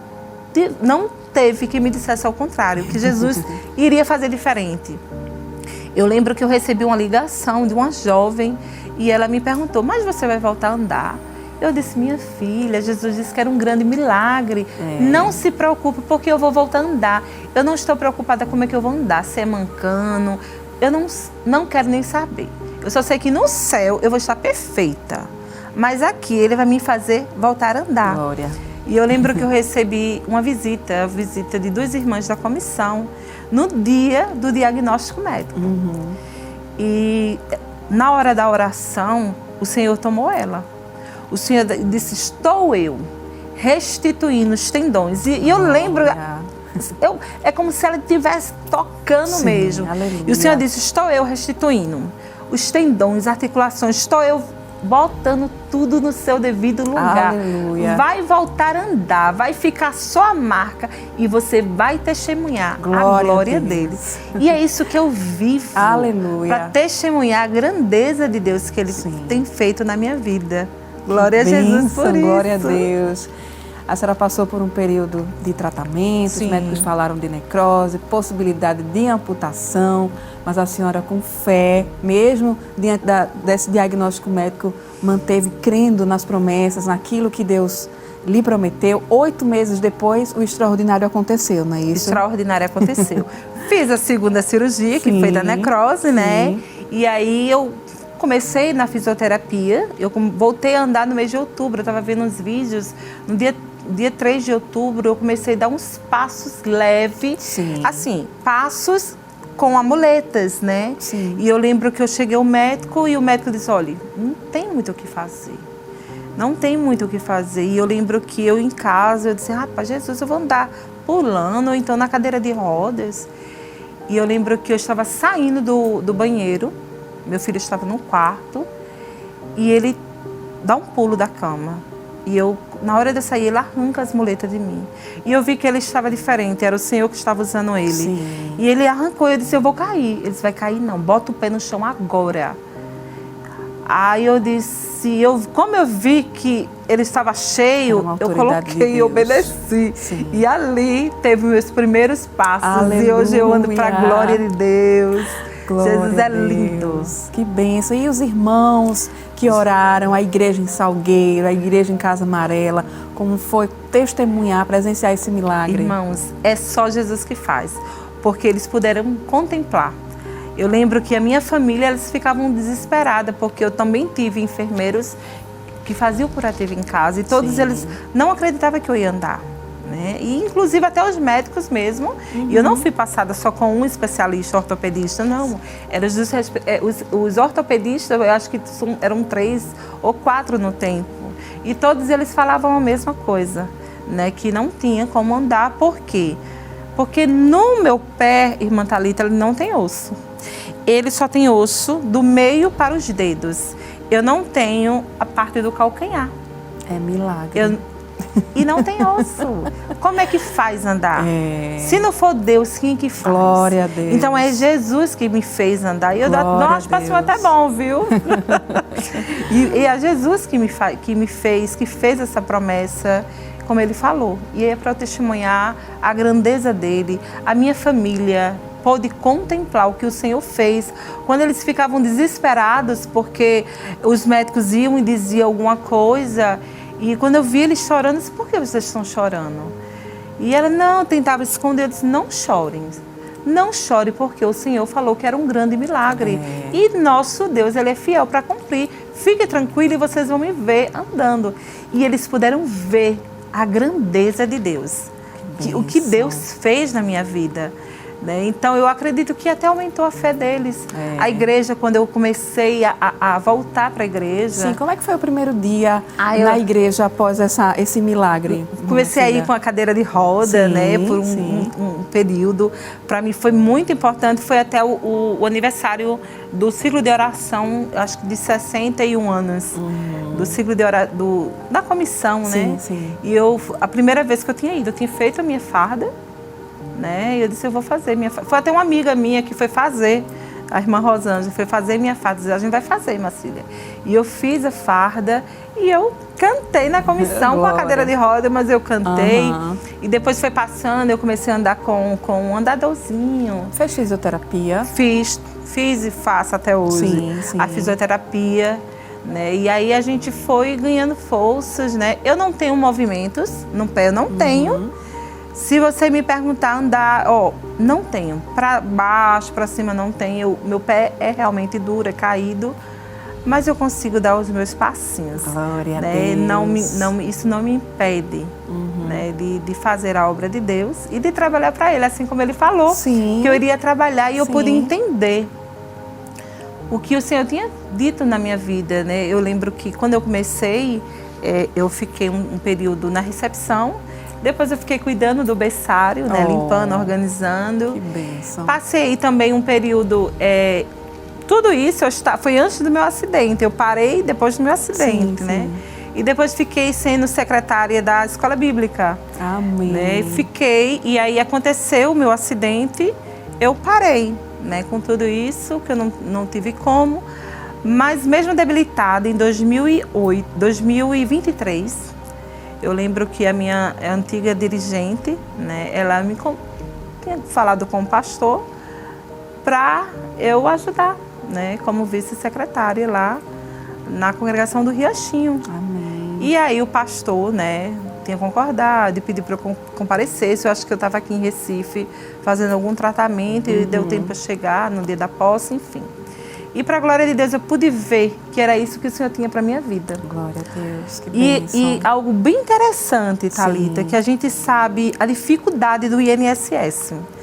teve que me dissesse ao contrário, que Jesus iria fazer diferente. Eu lembro que eu recebi uma ligação de uma jovem e ela me perguntou, mas você vai voltar a andar? Eu disse, minha filha, Jesus disse que era um grande milagre. Não se preocupe, porque eu vou voltar a andar. Eu não estou preocupada como é que eu vou andar, se é mancando. Eu não quero nem saber. Eu só sei que no céu eu vou estar perfeita. Mas aqui Ele vai me fazer voltar a andar. Glória. E eu lembro que eu recebi uma visita, a visita de 2 irmãs da comissão, no dia do diagnóstico médico. E na hora da oração, o Senhor tomou ela. O Senhor disse, estou eu restituindo os tendões. E eu lembro, é como se ela estivesse tocando mesmo. Aleluia. E o Senhor disse, estou eu restituindo os tendões, articulações, estou eu botando tudo no seu devido lugar. Aleluia. Vai voltar a andar, vai ficar só a marca e você vai testemunhar a glória dele. E é isso que eu vivo. Aleluia. Para testemunhar a grandeza de Deus que Ele tem feito na minha vida. Glória a Jesus por isso. Glória a Deus. A senhora passou por um período de tratamento, os médicos falaram de necrose, possibilidade de amputação, mas a senhora com fé, mesmo diante desse diagnóstico médico, manteve crendo nas promessas, naquilo que Deus lhe prometeu. 8 meses depois, o extraordinário aconteceu, não é isso? O extraordinário aconteceu. Fiz a segunda cirurgia, que foi da necrose, né? E aí eu comecei na fisioterapia, eu voltei a andar no mês de outubro, eu estava vendo uns vídeos, no dia 3 de outubro eu comecei a dar uns passos leves, assim, passos com amuletas, né? E eu lembro que eu cheguei ao médico e o médico disse, olha, não tem muito o que fazer. Não tem muito o que fazer. E eu lembro que eu em casa, eu disse, rapaz, Jesus, eu vou andar pulando, ou então na cadeira de rodas. E eu lembro que eu estava saindo do banheiro, meu filho estava no quarto, e ele dá um pulo da cama. E eu, na hora de eu sair, ele arranca as muletas de mim. E eu vi que ele estava diferente, era o Senhor que estava usando ele. E ele arrancou, eu disse, eu vou cair. Ele disse, vai cair não, bota o pé no chão agora. Aí eu disse, como eu vi que ele estava cheio, eu coloquei e obedeci. E ali teve meus primeiros passos. Aleluia. E hoje eu ando para a glória de Deus. Glória Jesus é lindo. Que bênção. E os irmãos que oraram, a igreja em Salgueiro, a igreja em Casa Amarela, como foi testemunhar, presenciar esse milagre? Irmãos, é só Jesus que faz, porque eles puderam contemplar. Eu lembro que a minha família, eles ficavam desesperadas, porque eu também tive enfermeiros que faziam curativo em casa e todos eles não acreditavam que eu ia andar. Né? E inclusive até os médicos mesmo, e eu não fui passada só com um especialista ortopedista, não. Eram os ortopedistas, eu acho que eram 3 ou 4 no tempo. E todos eles falavam a mesma coisa, né? Que não tinha como andar. Por quê? Porque no meu pé, irmã Thalita, ele não tem osso. Ele só tem osso do meio para os dedos. Eu não tenho a parte do calcanhar. É milagre. E não tem osso. Como é que faz andar? Se não for Deus, quem que faz? Glória a Deus. Então é Jesus que me fez andar. E eu acho que passou até bom, viu? e é Jesus que fez essa promessa, como Ele falou. E é para eu testemunhar a grandeza dEle. A minha família pôde contemplar o que o Senhor fez. Quando eles ficavam desesperados, porque os médicos iam e diziam alguma coisa... E quando eu vi eles chorando, eu disse, por que vocês estão chorando? E ela, não, tentava esconder. Eu disse, não chorem. Não chore, porque o Senhor falou que era um grande milagre. E nosso Deus, Ele é fiel para cumprir. Fique tranquilo e vocês vão me ver andando. E eles puderam ver a grandeza de Deus. O que Deus fez na minha vida. né? Então, eu acredito que até aumentou a fé deles. A igreja, quando eu comecei a voltar para a igreja... Sim, como é que foi o primeiro dia na igreja após esse milagre? Comecei a ir com a cadeira de roda, sim, né, por um período. Para mim foi muito importante, foi até o aniversário do ciclo de oração, acho que de 61 anos, do ciclo de oração, da comissão, né? Sim. E a primeira vez que eu tinha ido, eu tinha feito a minha farda, né? E eu disse, eu vou fazer minha farda. Foi até uma amiga minha que foi fazer, a irmã Rosângela, foi fazer minha farda. Disse, a gente vai fazer, Marcília. E eu fiz a farda e eu cantei na comissão com a cadeira de roda, mas eu cantei. E depois foi passando, eu comecei a andar com um andadorzinho. Fez fisioterapia? Fiz e faço até hoje. Sim. A fisioterapia, né? E aí a gente foi ganhando forças, né? Eu não tenho movimentos no pé, eu não tenho. Se você me perguntar andar, não tenho. Para baixo, para cima não tenho. Meu pé é realmente duro, é caído. Mas eu consigo dar os meus passinhos. Glória né? a Deus. Isso não me impede né? de fazer a obra de Deus e de trabalhar para Ele. Assim como Ele falou que eu iria trabalhar e eu pude entender o que o Senhor tinha dito na minha vida. Né? Eu lembro que quando eu comecei, eu fiquei um período na recepção. Depois eu fiquei cuidando do berçário, né? Limpando, organizando. Que bênção. Passei também um período... tudo isso foi antes do meu acidente. Eu parei depois do meu acidente, né? E depois fiquei sendo secretária da escola bíblica. Amém. Né? Fiquei, e aí aconteceu o meu acidente, eu parei, né? Com tudo isso, que eu não tive como. Mas mesmo debilitada, em 2023... Eu lembro que a minha antiga dirigente, né, ela tinha falado com o pastor para eu ajudar, né, como vice-secretária lá na congregação do Riachinho. Amém. E aí o pastor, né, tinha concordado e pediu para eu comparecer. Eu acho que eu estava aqui em Recife fazendo algum tratamento e deu tempo para chegar no dia da posse, enfim. E para a glória de Deus eu pude ver que era isso que o Senhor tinha para a minha vida. Glória a Deus, que bênção. E algo bem interessante, Thalita, que a gente sabe a dificuldade do INSS. É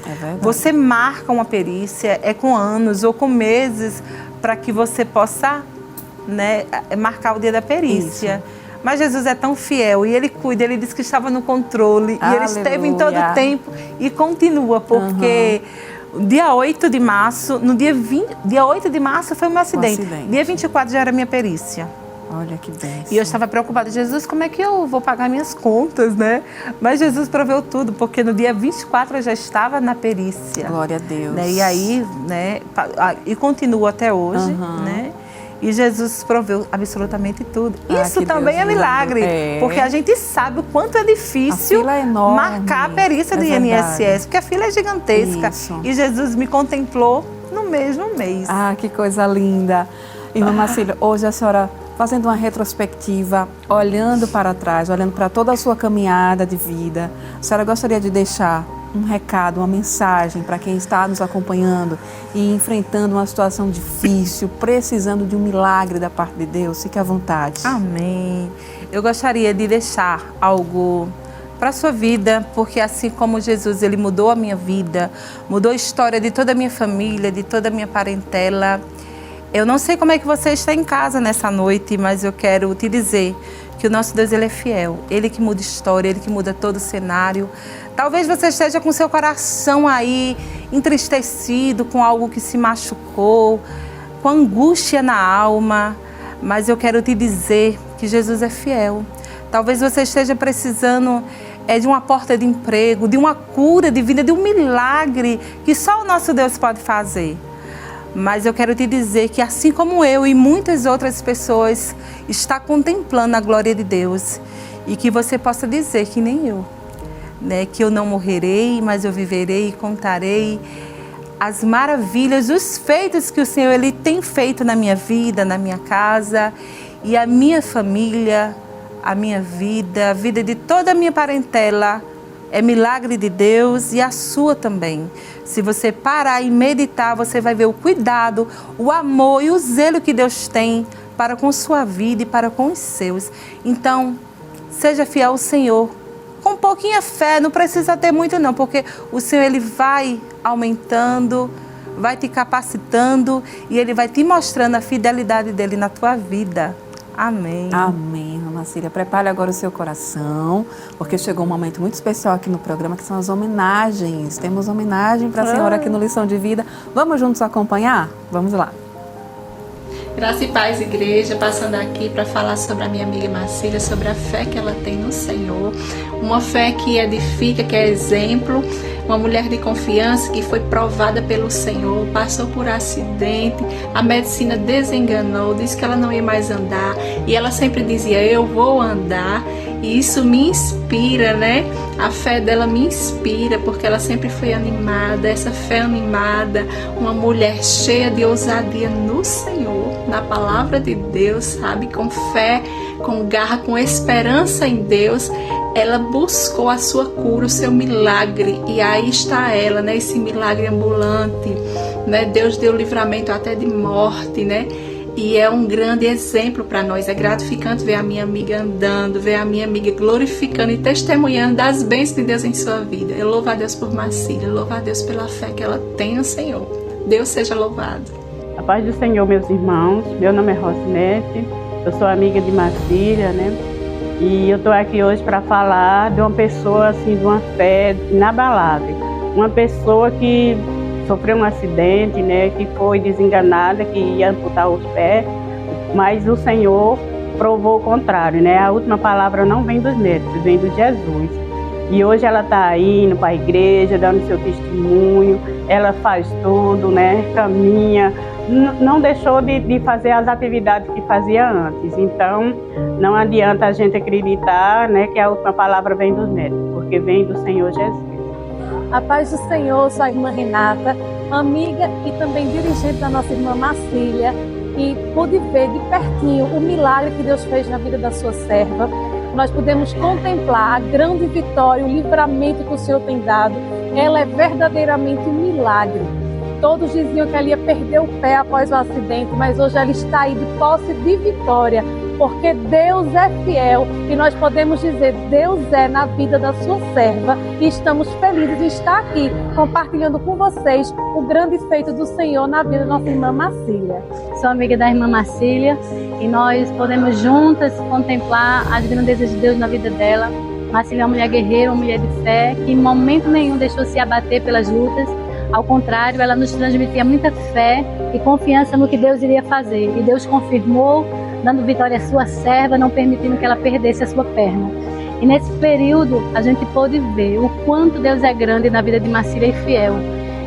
verdade. Você marca uma perícia, com anos ou com meses para que você possa, né, marcar o dia da perícia. Isso. Mas Jesus é tão fiel e Ele cuida, Ele disse que estava no controle. Aleluia. E Ele esteve em todo o tempo e continua, porque... Dia 8 de março, dia 8 de março foi o meu acidente. Dia 24 já era a minha perícia. Olha que bênção. E eu estava preocupada, Jesus, como é que eu vou pagar minhas contas, né? Mas Jesus proveu tudo, porque no dia 24 eu já estava na perícia. Glória a Deus. Né? E aí, né, e continua até hoje, né? E Jesus proveu absolutamente tudo. Isso também é milagre, porque a gente sabe o quanto é difícil marcar a perícia do INSS, porque a fila é gigantesca. Isso. E Jesus me contemplou no mesmo mês. Ah, que coisa linda. Irmã Marcília, hoje a senhora fazendo uma retrospectiva, olhando para trás, olhando para toda a sua caminhada de vida, a senhora gostaria de deixar um recado, uma mensagem para quem está nos acompanhando e enfrentando uma situação difícil, precisando de um milagre da parte de Deus? Fique à vontade. Amém. Eu gostaria de deixar algo para a sua vida, porque assim como Jesus, Ele mudou a minha vida, mudou a história de toda a minha família, de toda a minha parentela. Eu não sei como é que você está em casa nessa noite, mas eu quero te dizer que o nosso Deus, Ele é fiel. Ele que muda história, Ele que muda todo o cenário. Talvez você esteja com seu coração aí entristecido com algo que se machucou, com angústia na alma, mas eu quero te dizer que Jesus é fiel. Talvez você esteja precisando de uma porta de emprego, de uma cura de vida, de um milagre que só o nosso Deus pode fazer. Mas eu quero te dizer que assim como eu e muitas outras pessoas está contemplando a glória de Deus, e que você possa dizer que nem eu, né, que eu não morrerei, mas eu viverei e contarei as maravilhas, os feitos que o Senhor Ele tem feito na minha vida, na minha casa, e a minha família, a minha vida, a vida de toda a minha parentela é milagre de Deus, e a sua também. Se você parar e meditar, você vai ver o cuidado, o amor e o zelo que Deus tem para com sua vida e para com os seus. Então, seja fiel ao Senhor, com pouquinha fé, não precisa ter muito não, porque o Senhor Ele vai aumentando, vai te capacitando e Ele vai te mostrando a fidelidade dEle na tua vida. Amém. Amém, Irmã Cília. Prepare agora o seu coração, porque chegou um momento muito especial aqui no programa, que são as homenagens. Temos homenagem para a senhora aqui no Lição de Vida. Vamos juntos acompanhar? Vamos lá. Graça e paz, igreja, passando aqui para falar sobre a minha amiga Marcília, sobre a fé que ela tem no Senhor, uma fé que edifica, que é exemplo, uma mulher de confiança que foi provada pelo Senhor, passou por acidente, a medicina desenganou, disse que ela não ia mais andar e ela sempre dizia, eu vou andar, e isso me inspira, né? A fé dela me inspira, porque ela sempre foi animada, essa fé animada, uma mulher cheia de ousadia no Senhor, na palavra de Deus, sabe? Com fé, com garra, com esperança em Deus, ela buscou a sua cura, o seu milagre, e aí está ela, né? Esse milagre ambulante, né? Deus deu livramento até de morte, né? E é um grande exemplo para nós. É gratificante ver a minha amiga andando, ver a minha amiga glorificando e testemunhando das bênçãos de Deus em sua vida. Eu louvo a Deus por Marcília, eu louvo a Deus pela fé que ela tem no Senhor. Deus seja louvado. A paz do Senhor, meus irmãos. Meu nome é Rosinete, eu sou amiga de Marcília, né? E eu estou aqui hoje para falar de uma pessoa assim, de uma fé inabalável. Uma pessoa que sofreu um acidente, né, que foi desenganada, que ia amputar os pés, mas o Senhor provou o contrário, né? A última palavra não vem dos médicos, vem de Jesus. E hoje ela está indo para a igreja, dando seu testemunho, ela faz tudo, né? Caminha, não deixou de fazer as atividades que fazia antes. Então, não adianta a gente acreditar, né, que a última palavra vem dos médicos, porque vem do Senhor Jesus. A paz do Senhor, sou a irmã Renata, amiga e também dirigente da nossa irmã Marcília, e pude ver de pertinho o milagre que Deus fez na vida da sua serva. Nós podemos contemplar a grande vitória, o livramento que o Senhor tem dado. Ela é verdadeiramente um milagre. Todos diziam que ela ia perder o pé após o acidente, mas hoje ela está aí de posse de vitória, porque Deus é fiel e nós podemos dizer, Deus é na vida da sua serva, e estamos felizes de estar aqui compartilhando com vocês o grande feito do Senhor na vida da nossa irmã Marcília. Sou amiga da irmã Marcília e nós podemos juntas contemplar as grandezas de Deus na vida dela. Marcília é uma mulher guerreira, uma mulher de fé, que em momento nenhum deixou se abater pelas lutas. Ao contrário, ela nos transmitia muita fé e confiança no que Deus iria fazer. E Deus confirmou, dando vitória à sua serva, não permitindo que ela perdesse a sua perna. E nesse período, a gente pôde ver o quanto Deus é grande na vida de Marcília e fiel.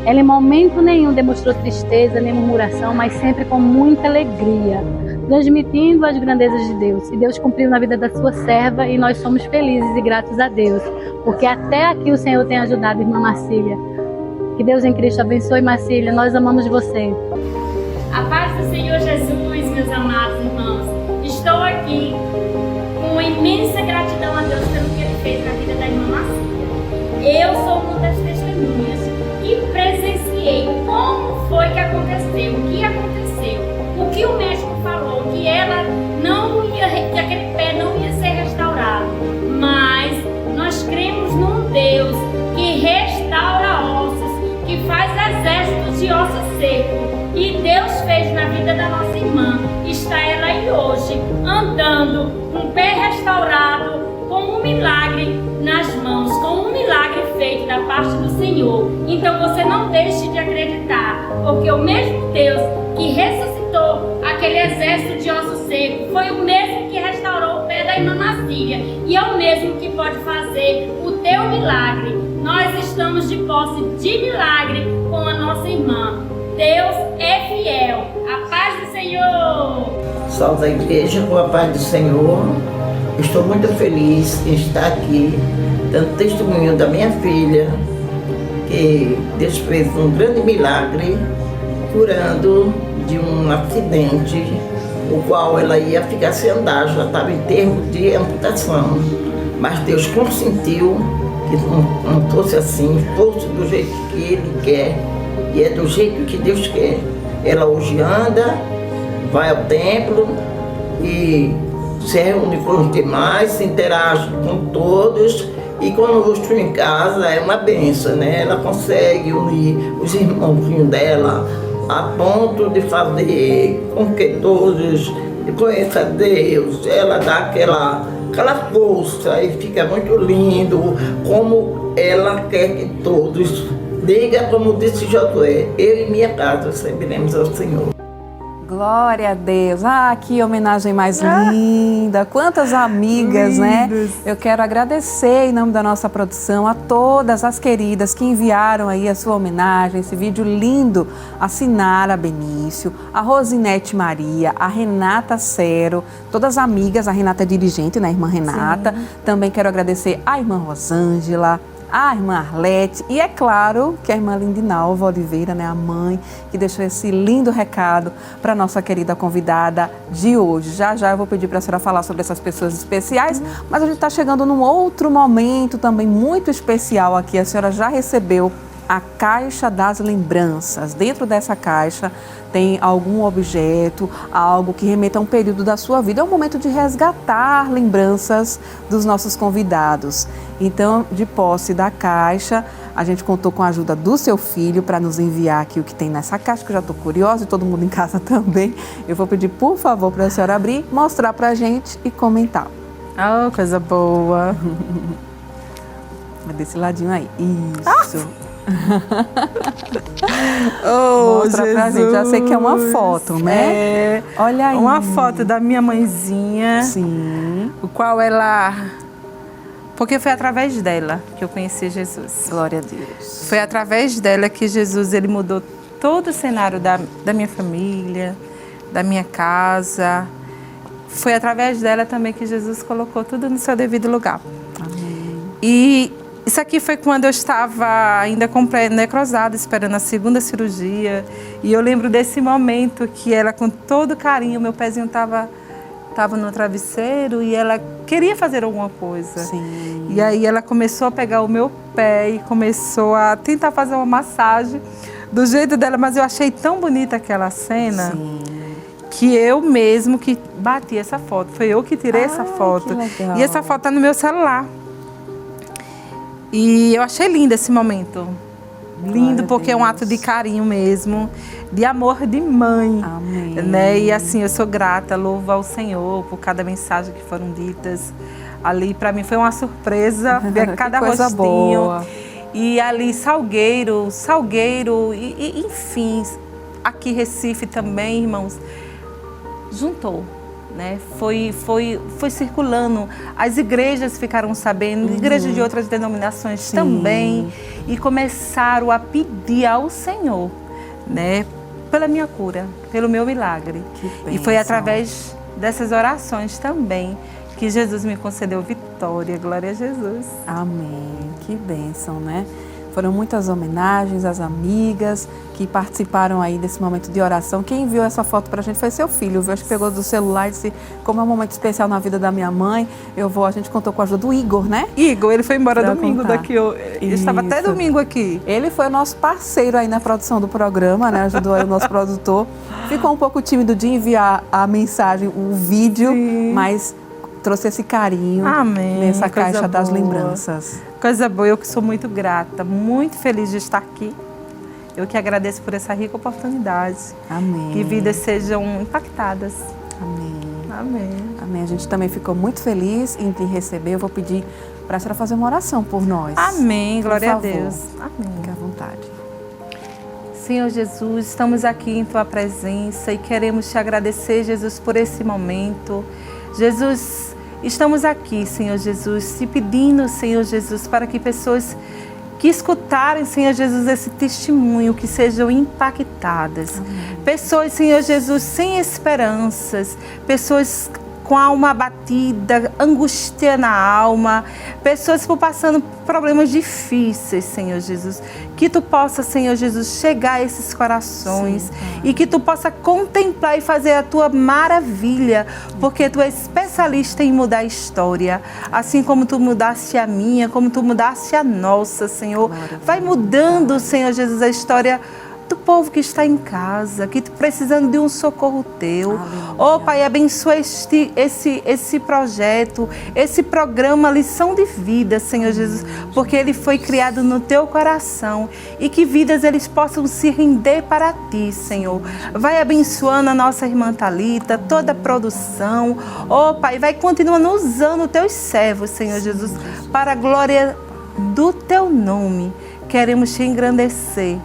Ela em momento nenhum demonstrou tristeza, nem murmuração, mas sempre com muita alegria, transmitindo as grandezas de Deus. E Deus cumpriu na vida da sua serva e nós somos felizes e gratos a Deus, porque até aqui o Senhor tem ajudado a irmã Marcília. Que Deus em Cristo abençoe, Marcília, nós amamos você. A paz do Senhor Jesus, meus amados irmãos. Estou aqui com imensa gratidão a Deus pelo que Ele fez na vida da irmã Marcília. Eu sou uma das testemunhas e presenciei como foi que aconteceu, o que aconteceu, o que o médico falou, que ela não ia, que aquele pé não ia ser restaurado. Mas nós cremos num Deus que restaura ossos, que faz exércitos de osso seco. E Deus fez na vida da nossa irmã. Está ela aí hoje, andando, com o pé restaurado, com um milagre nas mãos, com um milagre feito da parte do Senhor. Então você não deixe de acreditar, porque o mesmo Deus que ressuscitou aquele exército de osso seco foi o mesmo que restaurou o pé da irmã Marcília, e é o mesmo que pode fazer o teu milagre. Nós estamos de posse de milagre com a nossa irmã. Deus é fiel. A paz do Senhor. Salve a igreja com a paz do Senhor. Estou muito feliz em estar aqui, dando testemunho da minha filha, que Deus fez um grande milagre, curando de um acidente, o qual ela ia ficar sem andar, já estava em termos de amputação. Mas Deus consentiu que não fosse assim, fosse do jeito que Ele quer, e é do jeito que Deus quer. Ela hoje anda, vai ao templo e se reúne com os demais, se interage com todos E quando eu estou em casa é uma benção, né? Ela consegue unir os irmãozinhos dela a ponto de fazer com que todos conheçam Deus. Ela dá aquela força e fica muito lindo, como ela quer que todos digam, como disse Josué, eu e minha casa serviremos ao Senhor. Glória a Deus. Ah, que homenagem mais linda. Quantas amigas, né? Eu quero agradecer em nome da nossa produção a todas as queridas que enviaram aí a sua homenagem, esse vídeo lindo. A Sinara Benício, a Rosinete Maria, a Renata Cero, todas as amigas, a Renata é dirigente, né? A irmã Renata. Sim. Também quero agradecer a irmã Rosângela, a irmã Arlete e, é claro, que a irmã Lindinalva Oliveira, né, a mãe, que deixou esse lindo recado para a nossa querida convidada de hoje. Já eu vou pedir para a senhora falar sobre essas pessoas especiais, mas a gente está chegando num outro momento também muito especial aqui. A senhora já recebeu a Caixa das Lembranças. Dentro dessa caixa tem algum objeto, algo que remeta a um período da sua vida. É um momento de resgatar lembranças dos nossos convidados. Então, de posse da caixa, a gente contou com a ajuda do seu filho para nos enviar aqui o que tem nessa caixa, que eu já estou curiosa e todo mundo em casa também. Eu vou pedir, por favor, para a senhora abrir, mostrar para a gente e comentar. Oh, coisa boa. Desse ladinho aí. Isso. Mostra pra gente, já sei que é uma foto, né? Olha aí. Uma foto da minha mãezinha. Sim. O qual ela... Porque foi através dela que eu conheci Jesus. Glória a Deus. Foi através dela que Jesus, ele mudou todo o cenário da minha família, da minha casa. Foi através dela também que Jesus colocou tudo no seu devido lugar. Amém. E isso aqui foi quando eu estava ainda com pré-necrosada, esperando a segunda cirurgia. E eu lembro desse momento que ela, com todo carinho, meu pezinho estava no travesseiro e ela queria fazer alguma coisa. Sim. E aí ela começou a pegar o meu pé e começou a tentar fazer uma massagem do jeito dela. Mas eu achei tão bonita aquela cena. Sim. Que eu mesmo que bati essa foto. Foi eu que tirei essa foto. Que legal. E essa foto está no meu celular. E eu achei lindo esse momento. Lindo, porque é um ato de carinho mesmo, de amor de mãe. Amém. Né? E assim, eu sou grata, louvo ao Senhor por cada mensagem que foram ditas. Ali, para mim, foi uma surpresa ver cada coisa rostinho. boa. E ali, Salgueiro, e enfim, aqui Recife também, irmãos, juntou. Né? Foi circulando, as igrejas ficaram sabendo, igrejas de outras denominações Sim. também, e começaram a pedir ao Senhor, né, pela minha cura, pelo meu milagre. E foi através dessas orações também que Jesus me concedeu vitória. Glória a Jesus. Amém. Que bênção, né? Foram muitas homenagens às amigas que participaram aí desse momento de oração. Quem enviou essa foto pra gente foi seu filho, viu? Acho que pegou do celular e disse, como é um momento especial na vida da minha mãe, a gente contou com a ajuda do Igor, né? Igor, ele foi embora domingo contar. daqui. Eu estava até domingo aqui. Ele foi o nosso parceiro aí na produção do programa, né? Ajudou aí o nosso produtor. Ficou um pouco tímido de enviar a mensagem, o vídeo, Sim. mas trouxe esse carinho. Amém. Nessa Coisa caixa das boa. lembranças. Coisa boa, eu que sou muito grata, muito feliz de estar aqui. Eu que agradeço por essa rica oportunidade. Amém. Que vidas sejam impactadas. Amém. Amém. Amém. A gente também ficou muito feliz em te receber. Eu vou pedir para a senhora fazer uma oração por nós. Amém. Glória a favor. Deus. Amém. Fique à vontade. Senhor Jesus, estamos aqui em Tua presença e queremos Te agradecer, Jesus, por esse momento. Jesus, estamos aqui, Senhor Jesus, te pedindo, Senhor Jesus, para que pessoas que escutarem, Senhor Jesus, esse testemunho, que sejam impactadas. Amém. Pessoas, Senhor Jesus, sem esperanças, pessoas com a alma abatida, angústia na alma, pessoas por passando problemas difíceis, Senhor Jesus. Que Tu possa, Senhor Jesus, chegar a esses corações. Sim, e que Tu possa contemplar e fazer a Tua maravilha, porque Tu és especialista em mudar a história. Assim como Tu mudaste a minha, como Tu mudaste a nossa, Senhor. Vai mudando, Senhor Jesus, a história tanto povo que está em casa, que está precisando de um socorro teu. Oh, Pai, abençoa esse projeto, esse programa Lição de Vida, Senhor Jesus, porque ele foi criado no teu coração e que vidas eles possam se render para ti, Senhor. Vai abençoando a nossa irmã Thalita, toda a produção. Oh, Pai, vai continuando usando os teus servos, Senhor Jesus, para a glória do teu nome. Queremos te engrandecer.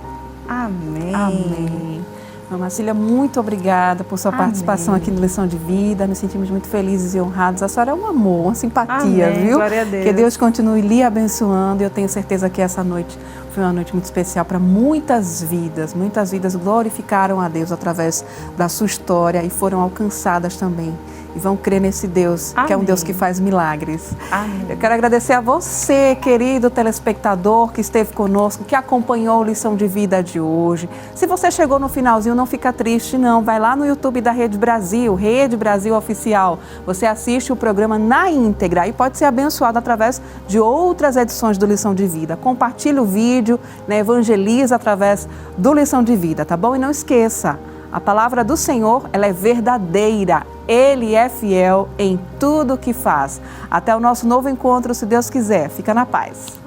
Amém. Amém. Irmã Marcília, muito obrigada por sua participação aqui no Lição de Vida. Nos sentimos muito felizes e honrados. A senhora é um amor, uma simpatia, Amém. viu? Glória a Deus. Que Deus continue lhe abençoando. Eu tenho certeza que essa noite foi uma noite muito especial para muitas vidas. Muitas vidas glorificaram a Deus através da sua história e foram alcançadas também. E vão crer nesse Deus, que é um Deus que faz milagres. Amém. Eu quero agradecer a você, querido telespectador, que esteve conosco, que acompanhou a Lição de Vida de hoje. Se você chegou no finalzinho, não fica triste, não. Vai lá no YouTube da Rede Brasil, Rede Brasil Oficial. Você assiste o programa na íntegra e pode ser abençoado através de outras edições do Lição de Vida. Compartilhe o vídeo, né, evangeliza através do Lição de Vida, tá bom? E não esqueça, a palavra do Senhor, ela é verdadeira. Ele é fiel em tudo o que faz. Até o nosso novo encontro, se Deus quiser. Fica na paz.